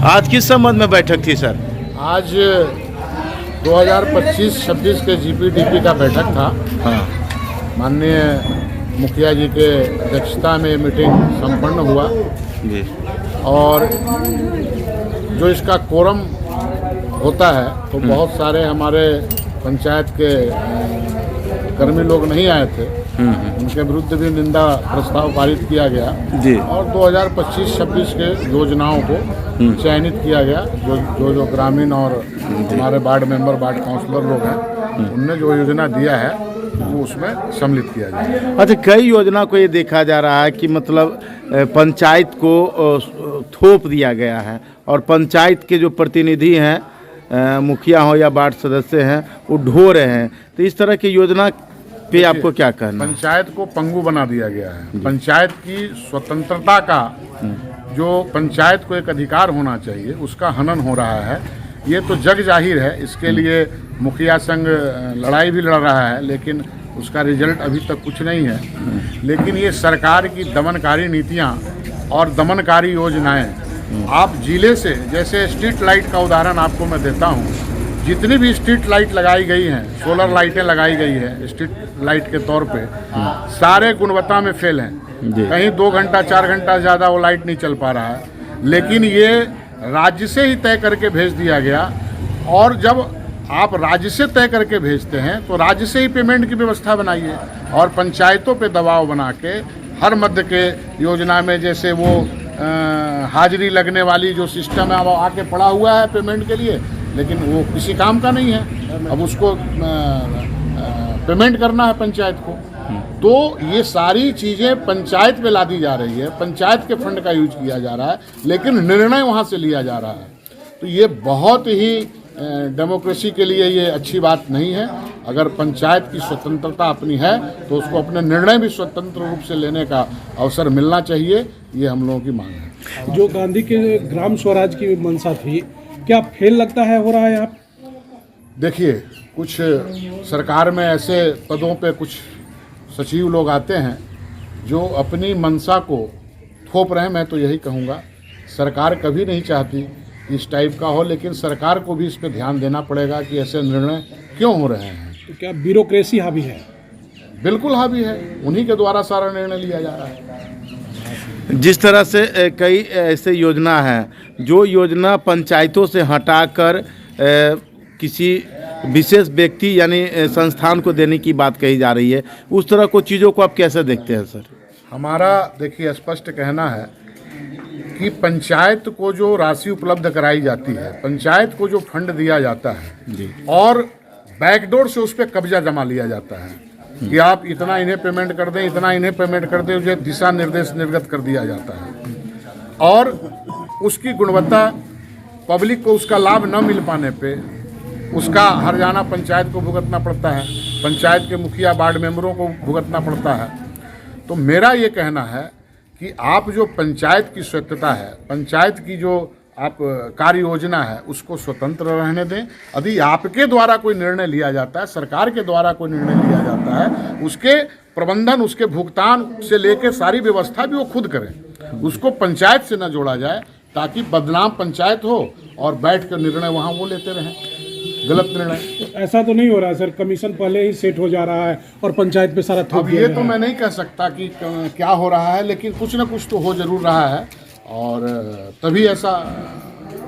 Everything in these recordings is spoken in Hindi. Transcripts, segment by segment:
आज किस संबंध में बैठक थी सर? आज 2025-26 के जीपीडीपी का बैठक था। हाँ माननीय मुखिया जी के अध्यक्षता में मीटिंग संपन्न हुआ जी। और जो इसका कोरम होता है तो बहुत सारे हमारे पंचायत के कर्मी लोग नहीं आए थे। उनके विरुद्ध भी निंदा प्रस्ताव पारित किया गया जी। और 2025-26 के योजनाओं को चयनित किया गया। जो ग्रामीण और हमारे वार्ड मेंबर, वार्ड काउंसलर लोग हैं, उनने जो योजना दिया है वो उसमें सम्मिलित किया जाए। अच्छा, कई योजना को ये देखा जा रहा है कि मतलब पंचायत को थोप दिया गया है और पंचायत के जो प्रतिनिधि हैं, मुखिया हो या वार्ड सदस्य हैं, वो ढो रहे हैं। तो इस तरह की योजना पे आपको क्या कहना है? पंचायत को पंगु बना दिया गया है। पंचायत की स्वतंत्रता का जो पंचायत को एक अधिकार होना चाहिए उसका हनन हो रहा है। ये तो जग जाहिर है। इसके लिए मुखिया संघ लड़ाई भी लड़ रहा है, लेकिन उसका रिजल्ट अभी तक कुछ नहीं है। लेकिन ये सरकार की दमनकारी नीतियाँ और दमनकारी योजनाएं, आप जिले से, जैसे स्ट्रीट लाइट का उदाहरण आपको मैं देता हूँ, जितनी भी स्ट्रीट लाइट लगाई गई हैं, सोलर लाइटें लगाई गई है स्ट्रीट लाइट के तौर पे, सारे गुणवत्ता में फेल हैं। कहीं 2 घंटा 4 घंटा ज़्यादा वो लाइट नहीं चल पा रहा है। लेकिन ये राज्य से ही तय करके भेज दिया गया, और जब आप राज्य से तय करके भेजते हैं तो राज्य से ही पेमेंट की व्यवस्था बनाइए और पंचायतों पे दबाव बना के हर मध्य के योजना में, जैसे वो हाजिरी लगने वाली जो सिस्टम है वो आके पड़ा हुआ है पेमेंट के लिए, लेकिन वो किसी काम का नहीं है। अब उसको पेमेंट करना है पंचायत को। तो ये सारी चीज़ें पंचायत पे लादी जा रही है, पंचायत के फंड का यूज किया जा रहा है, लेकिन निर्णय वहाँ से लिया जा रहा है। तो ये बहुत ही डेमोक्रेसी के लिए ये अच्छी बात नहीं है। अगर पंचायत की स्वतंत्रता अपनी है तो उसको अपने निर्णय भी स्वतंत्र रूप से लेने का अवसर मिलना चाहिए। ये हम लोगों की मांग है। जो गांधी के ग्राम स्वराज की मंशा थी, क्या फेल लगता है हो रहा है? आप देखिए, कुछ सरकार में ऐसे पदों पे कुछ सचिव लोग आते हैं जो अपनी मंशा को थोप रहे हैं। मैं तो यही कहूँगा, सरकार कभी नहीं चाहती इस टाइप का हो, लेकिन सरकार को भी इस पे ध्यान देना पड़ेगा कि ऐसे निर्णय क्यों हो रहे हैं। तो क्या ब्यूरोक्रेसी हावी है? बिल्कुल हावी है। उन्हीं के द्वारा सारा निर्णय लिया जा रहा है। जिस तरह से कई ऐसे योजना हैं जो योजना पंचायतों से हटाकर किसी विशेष व्यक्ति यानी संस्थान को देने की बात कही जा रही है, उस तरह को चीज़ों को आप कैसे देखते हैं सर? हमारा देखिए स्पष्ट कहना है कि पंचायत को जो राशि उपलब्ध कराई जाती है, पंचायत को जो फंड दिया जाता है जी, और बैकडोर से उस पर कब्जा जमा लिया जाता है कि आप इतना इन्हें पेमेंट कर दें, इतना इन्हें पेमेंट कर दें, उसे दिशा निर्देश निर्गत कर दिया जाता है। और उसकी गुणवत्ता, पब्लिक को उसका लाभ न मिल पाने पे उसका हर्जाना पंचायत को भुगतना पड़ता है, पंचायत के मुखिया वार्ड मेंबरों को भुगतना पड़ता है। तो मेरा ये कहना है कि आप जो पंचायत की स्वायत्तता है, पंचायत की जो आप कार्य योजना है, उसको स्वतंत्र रहने दें। यदि आपके द्वारा कोई निर्णय लिया जाता है, सरकार के द्वारा कोई निर्णय लिया जाता है, उसके प्रबंधन, उसके भुगतान से लेकर सारी व्यवस्था भी वो खुद करें। उसको पंचायत से न जोड़ा जाए, ताकि बदनाम पंचायत हो और बैठ कर निर्णय वहाँ वो लेते रहें, गलत निर्णय। ऐसा तो नहीं हो रहा है सर? कमीशन पहले ही सेट हो जा रहा है और पंचायत पे सारा थोप दिया ये जा तो रहा मैं नहीं कह सकता कि क्या हो रहा है, लेकिन कुछ न कुछ तो हो जरूर रहा है और तभी ऐसा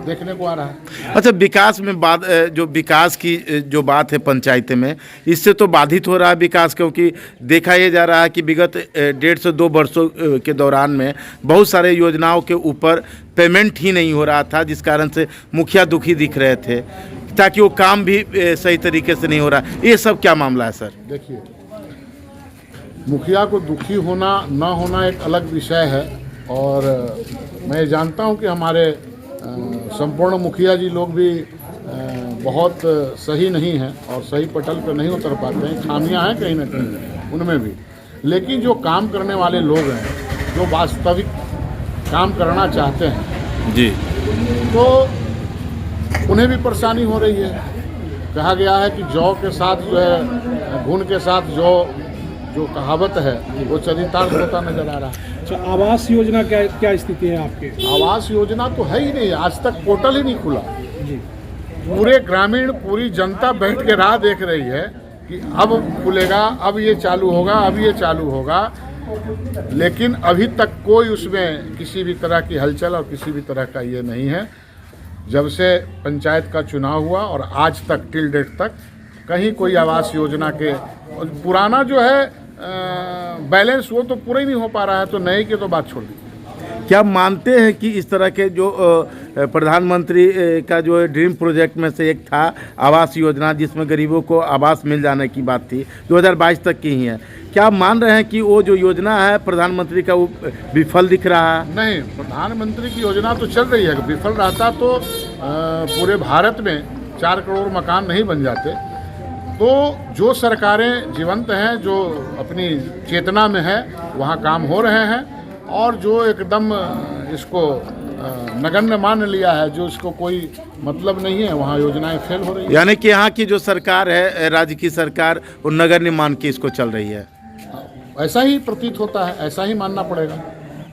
देखने को आ रहा है। अच्छा, विकास में बात, जो विकास की जो बात है पंचायत में, इससे तो बाधित हो रहा है विकास, क्योंकि देखा ये जा रहा है कि विगत 1.5 से 2 वर्षों के दौरान में बहुत सारे योजनाओं के ऊपर पेमेंट ही नहीं हो रहा था, जिस कारण से मुखिया दुखी दिख रहे थे, ताकि वो काम भी सही तरीके से नहीं हो रहा। ये सब क्या मामला है सर? देखिए, मुखिया को दुखी होना ना होना एक अलग विषय है, और मैं जानता हूं कि हमारे संपूर्ण मुखिया जी लोग भी बहुत सही नहीं हैं और सही पटल पर नहीं उतर पाते हैं, खामियां हैं कहीं ना कहीं उनमें भी। लेकिन जो काम करने वाले लोग हैं, जो वास्तविक काम करना चाहते हैं जी, तो उन्हें भी परेशानी हो रही है। कहा गया है कि जौ के साथ जो है, घुन के साथ जौ जो कहावत है वो चरितार्थ होता नजर आ रहा है। अच्छा, आवास योजना क्या क्या स्थिति है आपके? आवास योजना तो है ही नहीं, आज तक पोर्टल ही नहीं खुला। जी। पूरे ग्रामीण पूरी जनता बैठ के राह देख रही है कि अब खुलेगा, अब ये चालू होगा, अब ये चालू होगा, लेकिन अभी तक कोई उसमें किसी भी तरह की हलचल और किसी भी तरह का ये नहीं है। जब से पंचायत का चुनाव हुआ और आज तक टिल डेट तक कहीं कोई आवास योजना के पुराना जो है बैलेंस वो तो पूरा ही नहीं हो पा रहा है, तो नए की तो बात छोड़ दी। क्या मानते हैं कि इस तरह के जो प्रधानमंत्री का जो ड्रीम प्रोजेक्ट में से एक था आवास योजना, जिसमें गरीबों को आवास मिल जाने की बात थी, 2022 तक की ही है, क्या मान रहे हैं कि वो जो योजना है प्रधानमंत्री का वो विफल दिख रहा है? नहीं, प्रधानमंत्री की योजना तो चल रही है। विफल रहता तो पूरे भारत में 4 करोड़ मकान नहीं बन जाते। तो जो सरकारें जीवंत हैं, जो अपनी चेतना में है, वहाँ काम हो रहे हैं, और जो एकदम इसको नगण्य मान लिया है, जो इसको कोई मतलब नहीं है, वहाँ योजनाएं फेल हो रही है। यानी कि यहाँ की जो सरकार है, राज्य की सरकार, वो नगण्य मान के इसको चल रही है। ऐसा ही प्रतीत होता है, ऐसा ही मानना पड़ेगा।